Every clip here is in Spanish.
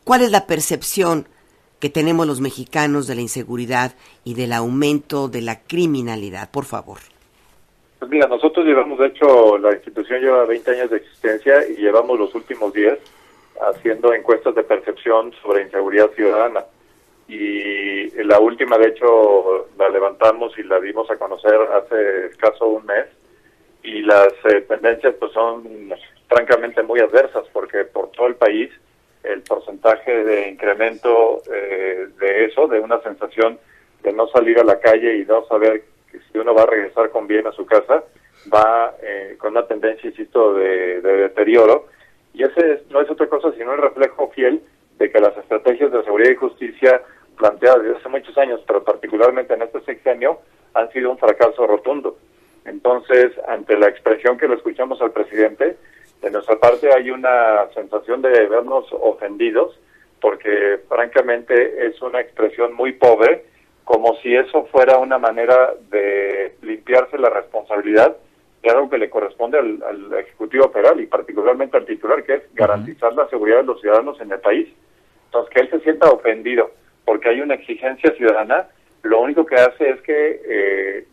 ¿Cuál es la percepción que tenemos los mexicanos de la inseguridad y del aumento de la criminalidad? Por favor. Pues mira, nosotros llevamos, de hecho, la institución lleva 20 años de existencia y llevamos los últimos 10 haciendo encuestas de percepción sobre inseguridad ciudadana. Y la última, de hecho, la levantamos y la dimos a conocer hace escaso un mes. Y las tendencias pues son francamente muy adversas, porque por todo el país el porcentaje de incremento de eso, de una sensación de no salir a la calle y no saber si uno va a regresar con bien a su casa, va con una tendencia, insisto, de deterioro. Y ese no es otra cosa sino el reflejo fiel de que las estrategias de seguridad y justicia planteadas desde hace muchos años, pero particularmente en este sexenio, han sido un fracaso rotundo. Entonces, ante la expresión que lo escuchamos al presidente, de nuestra parte hay una sensación de vernos ofendidos, porque francamente es una expresión muy pobre, como si eso fuera una manera de limpiarse la responsabilidad de algo que le corresponde al Ejecutivo Federal y particularmente al titular, que es garantizar la seguridad de los ciudadanos en el país. Entonces, que él se sienta ofendido porque hay una exigencia ciudadana, lo único que hace es que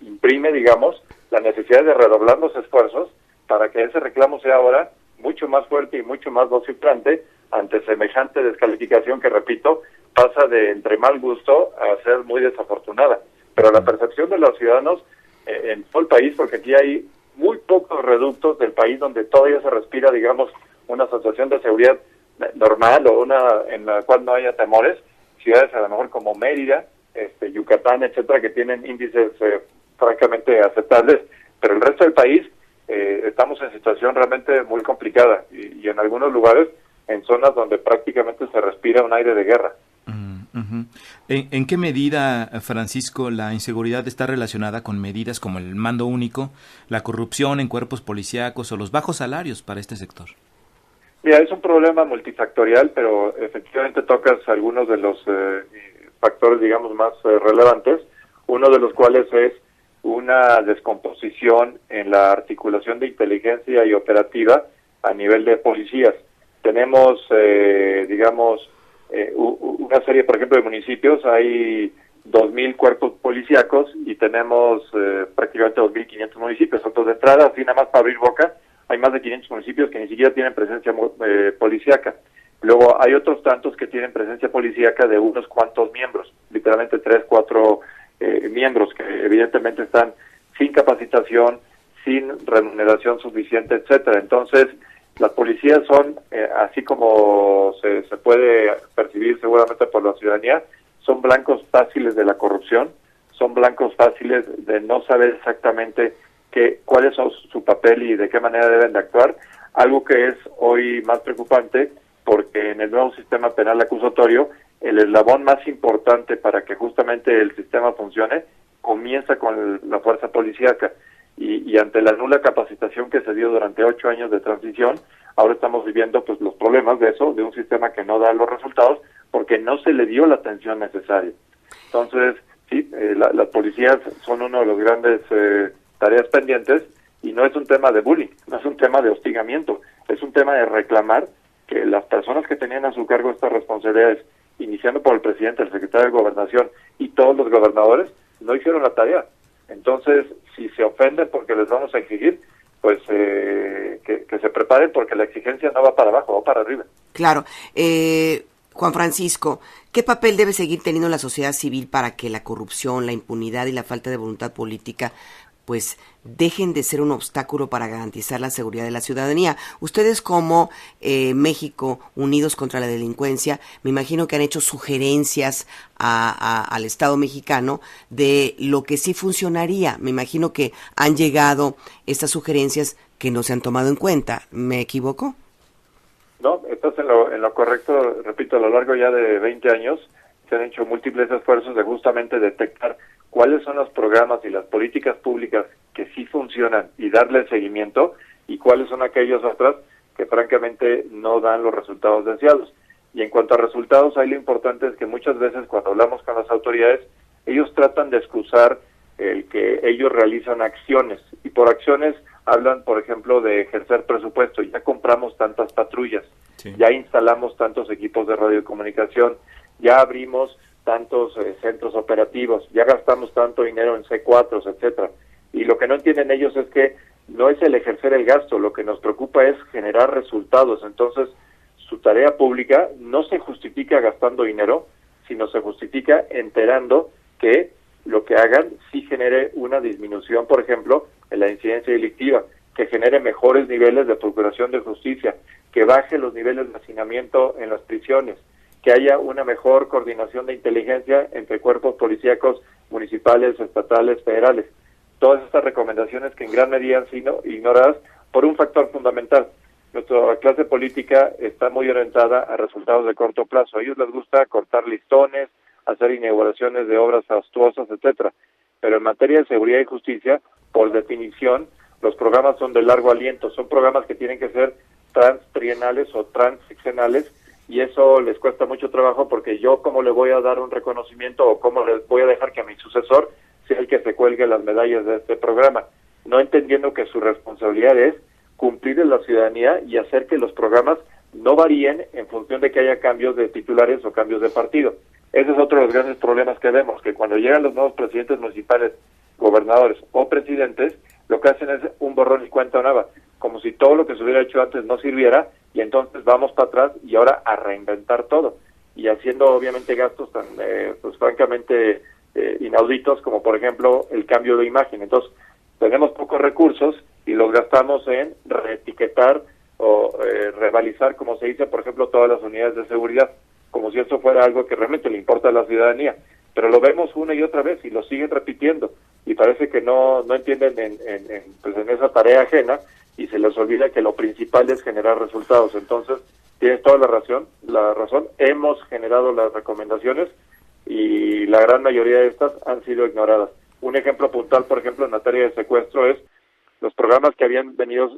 imprime, digamos, la necesidad de redoblar los esfuerzos para que ese reclamo sea ahora mucho más fuerte y mucho más vociferante ante semejante descalificación que, repito, pasa de entre mal gusto a ser muy desafortunada. Pero la percepción de los ciudadanos en todo el país, porque aquí hay muy pocos reductos del país donde todavía se respira, digamos, una sensación de seguridad normal o una en la cual no haya temores, ciudades a lo mejor como Mérida, Yucatán, etcétera, que tienen índices francamente aceptables, pero el resto del país estamos en situación realmente muy complicada y en algunos lugares en zonas donde prácticamente se respira un aire de guerra. ¿En qué medida, Francisco, la inseguridad está relacionada con medidas como el mando único, la corrupción en cuerpos policíacos o los bajos salarios para este sector? Mira, es un problema multifactorial, pero efectivamente tocas algunos de los factores, digamos, más relevantes, uno de los cuales es una descomposición en la articulación de inteligencia y operativa a nivel de policías. Tenemos, una serie, por ejemplo, de municipios, hay 2.000 cuerpos policíacos y tenemos prácticamente 2.500 municipios. Entonces, de entrada, así nada más para abrir boca, hay más de 500 municipios que ni siquiera tienen presencia policíaca. Luego hay otros tantos que tienen presencia policíaca de unos cuantos miembros, literalmente 3, 4 miembros que evidentemente están sin capacitación, sin remuneración suficiente, etcétera. Entonces, las policías son, así como se puede percibir seguramente por la ciudadanía, son blancos fáciles de la corrupción, son blancos fáciles de no saber exactamente cuál es su papel y de qué manera deben de actuar, algo que es hoy más preocupante porque en el nuevo sistema penal acusatorio el eslabón más importante para que justamente el sistema funcione comienza con la fuerza policíaca y ante la nula capacitación que se dio durante 8 años de transición, ahora estamos viviendo pues los problemas de eso, de un sistema que no da los resultados porque no se le dio la atención necesaria. Entonces, sí, las policías son uno de los grandes tareas pendientes y no es un tema de bullying, no es un tema de hostigamiento, es un tema de reclamar que las personas que tenían a su cargo estas responsabilidades, iniciando por el presidente, el secretario de Gobernación y todos los gobernadores, no hicieron la tarea. Entonces, si se ofenden porque les vamos a exigir, pues que se preparen porque la exigencia no va para abajo, va para arriba. Claro. Juan Francisco, ¿qué papel debe seguir teniendo la sociedad civil para que la corrupción, la impunidad y la falta de voluntad política pues dejen de ser un obstáculo para garantizar la seguridad de la ciudadanía? Ustedes como México Unidos contra la Delincuencia, me imagino que han hecho sugerencias al Estado mexicano de lo que sí funcionaría. Me imagino que han llegado estas sugerencias que no se han tomado en cuenta. ¿Me equivoco? No, estás en lo correcto. Repito, a lo largo ya de 20 años se han hecho múltiples esfuerzos de justamente detectar cuáles son los programas y las políticas públicas que sí funcionan y darle seguimiento y cuáles son aquellas otras que francamente no dan los resultados deseados. Y en cuanto a resultados, ahí lo importante es que muchas veces cuando hablamos con las autoridades, ellos tratan de excusar el que ellos realizan acciones y por acciones hablan, por ejemplo, de ejercer presupuesto. Ya compramos tantas patrullas. Sí. Ya instalamos tantos equipos de radiocomunicación, ya abrimos tantos centros operativos, ya gastamos tanto dinero en C4, etcétera. Y lo que no entienden ellos es que no es el ejercer el gasto, lo que nos preocupa es generar resultados. Entonces, su tarea pública no se justifica gastando dinero, sino se justifica enterando que lo que hagan sí genere una disminución, por ejemplo, en la incidencia delictiva, que genere mejores niveles de procuración de justicia, que baje los niveles de hacinamiento en las prisiones, que haya una mejor coordinación de inteligencia entre cuerpos policíacos municipales, estatales, federales. Todas estas recomendaciones que en gran medida han sido ignoradas por un factor fundamental. Nuestra clase política está muy orientada a resultados de corto plazo. A ellos les gusta cortar listones, hacer inauguraciones de obras fastuosas, etcétera. Pero en materia de seguridad y justicia, por definición, los programas son de largo aliento. Son programas que tienen que ser transtrienales o transseccionales, y eso les cuesta mucho trabajo porque yo cómo le voy a dar un reconocimiento o cómo les voy a dejar que a mi sucesor sea el que se cuelgue las medallas de este programa, no entendiendo que su responsabilidad es cumplir en la ciudadanía y hacer que los programas no varíen en función de que haya cambios de titulares o cambios de partido. Ese es otro de los grandes problemas que vemos, que cuando llegan los nuevos presidentes municipales, gobernadores o presidentes, lo que hacen es un borrón y cuenta nueva, como si todo lo que se hubiera hecho antes no sirviera, y entonces vamos para atrás y ahora a reinventar todo, y haciendo obviamente gastos tan, pues francamente inauditos, como por ejemplo el cambio de imagen. Entonces, tenemos pocos recursos y los gastamos en reetiquetar o revalizar, como se dice, por ejemplo, todas las unidades de seguridad, como si eso fuera algo que realmente le importa a la ciudadanía. Pero lo vemos una y otra vez y lo siguen repitiendo, y parece que no entienden pues en esa tarea ajena, y se les olvida que lo principal es generar resultados. Entonces, tienes toda la razón, hemos generado las recomendaciones y la gran mayoría de estas han sido ignoradas. Un ejemplo puntual, por ejemplo, en materia de secuestro, es los programas que habían venido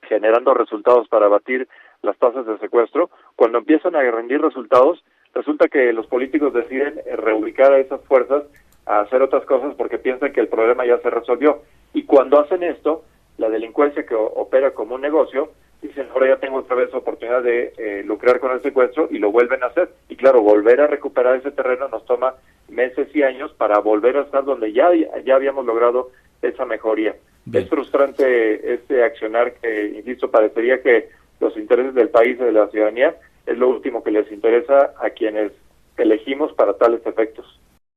generando resultados para abatir las tasas de secuestro. Cuando empiezan a rendir resultados, resulta que los políticos deciden reubicar a esas fuerzas a hacer otras cosas porque piensan que el problema ya se resolvió. Y cuando hacen esto, la delincuencia que opera como un negocio, dicen, ahora ya tengo otra vez oportunidad de lucrar con el secuestro, y lo vuelven a hacer. Y claro, volver a recuperar ese terreno nos toma meses y años para volver a estar donde ya habíamos logrado esa mejoría. Bien. Es frustrante este accionar que, insisto, parecería que los intereses del país y de la ciudadanía es lo último que les interesa a quienes elegimos para tales efectos.